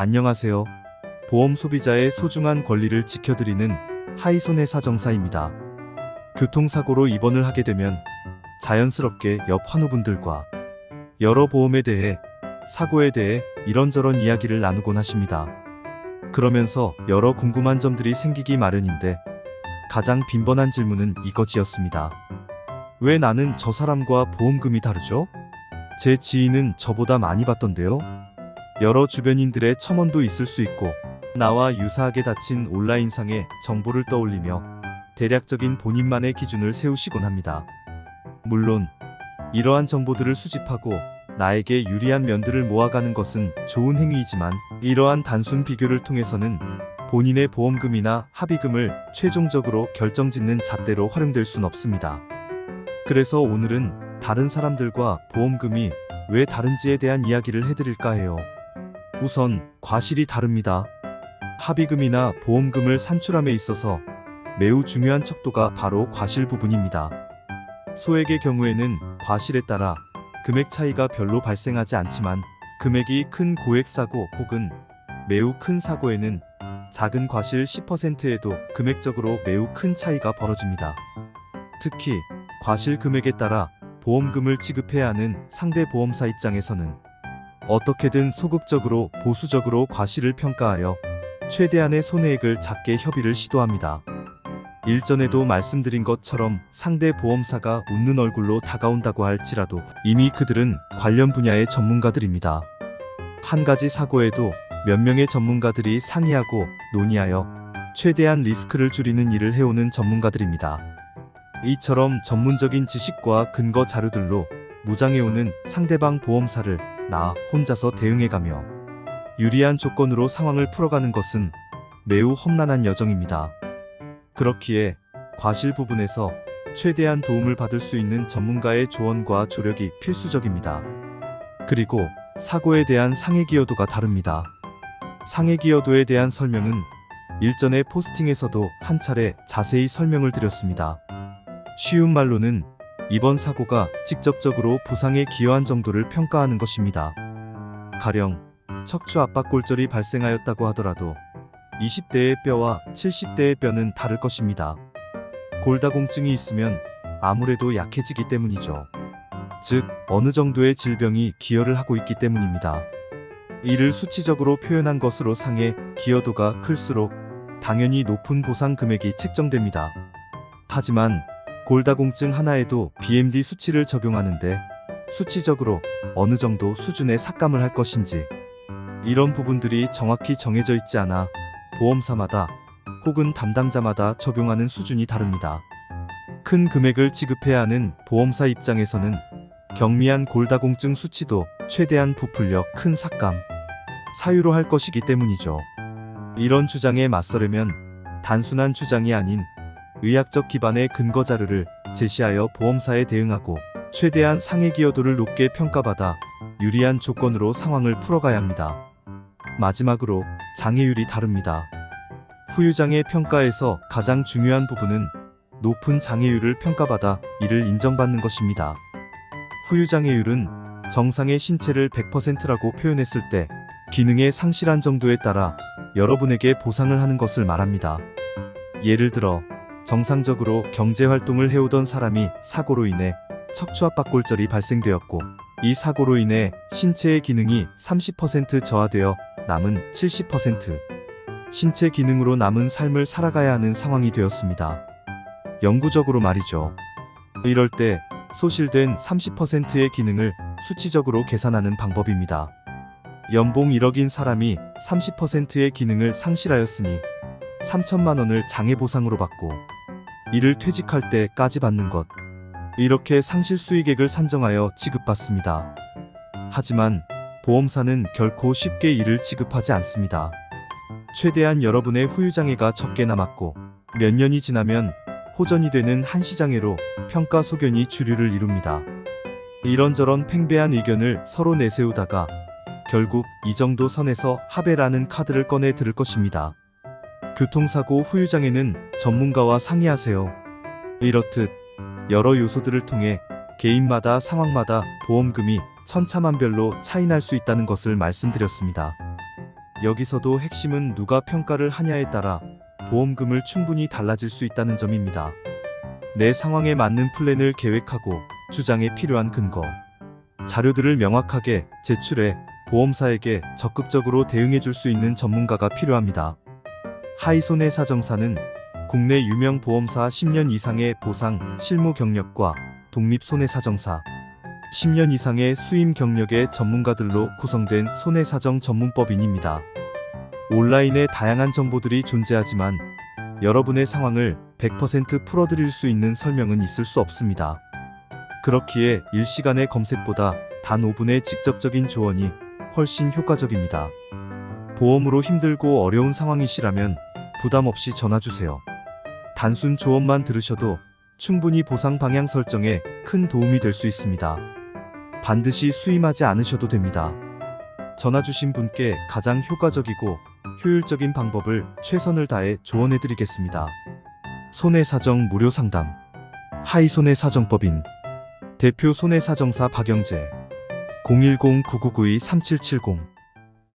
안녕하세요. 보험 소비자의 소중한 권리를 지켜드리는 하이손해사 정사입니다. 교통사고로 입원을 하게 되면 자연스럽게 옆 환우분들과 여러 보험에 대해, 사고에 대해 이런저런 이야기를 나누곤 하십니다. 그러면서 여러 궁금한 점들이 생기기 마련인데 가장 빈번한 질문은 이거지였습니다. 왜 나는 저 사람과 보험금이 다르죠? 제 지인은 저보다 많이 받던데요? 여러 주변인들의 첨언도 있을 수 있고 나와 유사하게 다친 온라인상의 정보를 떠올리며 대략적인 본인만의 기준을 세우시곤 합니다. 물론 이러한 정보들을 수집하고 나에게 유리한 면들을 모아가는 것은 좋은 행위이지만 이러한 단순 비교를 통해서는 본인의 보험금이나 합의금을 최종적으로 결정짓는 잣대로 활용될 순 없습니다. 그래서 오늘은 다른 사람들과 보험금이 왜 다른지에 대한 이야기를 해드릴까 해요. 우선 과실이 다릅니다. 합의금이나 보험금을 산출함에 있어서 매우 중요한 척도가 바로 과실 부분입니다. 소액의 경우에는 과실에 따라 금액 차이가 별로 발생하지 않지만 금액이 큰 고액 사고 혹은 매우 큰 사고에는 작은 과실 10%에도 금액적으로 매우 큰 차이가 벌어집니다. 특히 과실 금액에 따라 보험금을 지급해야 하는 상대 보험사 입장에서는 어떻게든 소극적으로 보수적으로 과실을 평가하여 최대한의 손해액을 작게 협의를 시도합니다. 일전에도 말씀드린 것처럼 상대 보험사가 웃는 얼굴로 다가온다고 할지라도 이미 그들은 관련 분야의 전문가들입니다. 한 가지 사고에도 몇 명의 전문가들이 상의하고 논의하여 최대한 리스크를 줄이는 일을 해오는 전문가들입니다. 이처럼 전문적인 지식과 근거 자료들로 무장해오는 상대방 보험사를 나 혼자서 대응해가며 유리한 조건으로 상황을 풀어가는 것은 매우 험난한 여정입니다. 그렇기에 과실 부분에서 최대한 도움을 받을 수 있는 전문가의 조언과 조력이 필수적입니다. 그리고 사고에 대한 상해 기여도가 다릅니다. 상해 기여도에 대한 설명은 일전의 포스팅에서도 한 차례 자세히 설명을 드렸습니다. 쉬운 말로는 이번 사고가 직접적으로 부상에 기여한 정도를 평가하는 것입니다. 가령 척추 압박골절이 발생하였다고 하더라도 20대의 뼈와 70대의 뼈는 다를 것입니다. 골다공증이 있으면 아무래도 약해지기 때문이죠. 즉, 어느 정도의 질병이 기여를 하고 있기 때문입니다. 이를 수치적으로 표현한 것으로 상해 기여도가 클수록 당연히 높은 보상 금액이 책정됩니다. 하지만 골다공증 하나에도 BMD 수치를 적용하는데 수치적으로 어느 정도 수준의 삭감을 할 것인지 이런 부분들이 정확히 정해져 있지 않아 보험사마다 혹은 담당자마다 적용하는 수준이 다릅니다. 큰 금액을 지급해야 하는 보험사 입장에서는 경미한 골다공증 수치도 최대한 부풀려 큰 삭감, 사유로 할 것이기 때문이죠. 이런 주장에 맞서려면 단순한 주장이 아닌 의학적 기반의 근거 자료를 제시하여 보험사에 대응하고 최대한 상해 기여도를 높게 평가받아 유리한 조건으로 상황을 풀어가야 합니다. 마지막으로 장애율이 다릅니다. 후유장애 평가에서 가장 중요한 부분은 높은 장애율을 평가받아 이를 인정받는 것입니다. 후유장애율은 정상의 신체를 100%라고 표현했을 때 기능의 상실한 정도에 따라 여러분에게 보상을 하는 것을 말합니다. 예를 들어 정상적으로 경제활동을 해오던 사람이 사고로 인해 척추압박골절이 발생되었고 이 사고로 인해 신체의 기능이 30% 저하되어 남은 70% 신체 기능으로 남은 삶을 살아가야 하는 상황이 되었습니다. 영구적으로 말이죠. 이럴 때 소실된 30%의 기능을 수치적으로 계산하는 방법입니다. 연봉 1억인 사람이 30%의 기능을 상실하였으니 3천만 원을 장애보상으로 받고 이를 퇴직할 때까지 받는 것. 이렇게 상실 수익액을 산정하여 지급받습니다. 하지만 보험사는 결코 쉽게 이를 지급하지 않습니다. 최대한 여러분의 후유장애가 적게 남았고 몇 년이 지나면 호전이 되는 한시장애로 평가 소견이 주류를 이룹니다. 이런저런 팽배한 의견을 서로 내세우다가 결국 이 정도 선에서 합의라는 카드를 꺼내 들을 것입니다. 교통사고 후유장애는 전문가와 상의하세요. 이렇듯 여러 요소들을 통해 개인마다 상황마다 보험금이 천차만별로 차이 날 수 있다는 것을 말씀드렸습니다. 여기서도 핵심은 누가 평가를 하냐에 따라 보험금을 충분히 달라질 수 있다는 점입니다. 내 상황에 맞는 플랜을 계획하고 주장에 필요한 근거, 자료들을 명확하게 제출해 보험사에게 적극적으로 대응해 줄 수 있는 전문가가 필요합니다. 하이손해사정사는 국내 유명 보험사 10년 이상의 보상, 실무 경력과 독립손해사정사, 10년 이상의 수임 경력의 전문가들로 구성된 손해사정 전문법인입니다. 온라인에 다양한 정보들이 존재하지만 여러분의 상황을 100% 풀어드릴 수 있는 설명은 있을 수 없습니다. 그렇기에 일시간의 검색보다 단 5분의 직접적인 조언이 훨씬 효과적입니다. 보험으로 힘들고 어려운 상황이시라면 부담 없이 전화주세요. 단순 조언만 들으셔도 충분히 보상 방향 설정에 큰 도움이 될 수 있습니다. 반드시 수임하지 않으셔도 됩니다. 전화 주신 분께 가장 효과적이고 효율적인 방법을 최선을 다해 조언해드리겠습니다. 손해사정 무료 상담. 하이손해사정법인 대표 손해사정사 박영재 010-9992-3770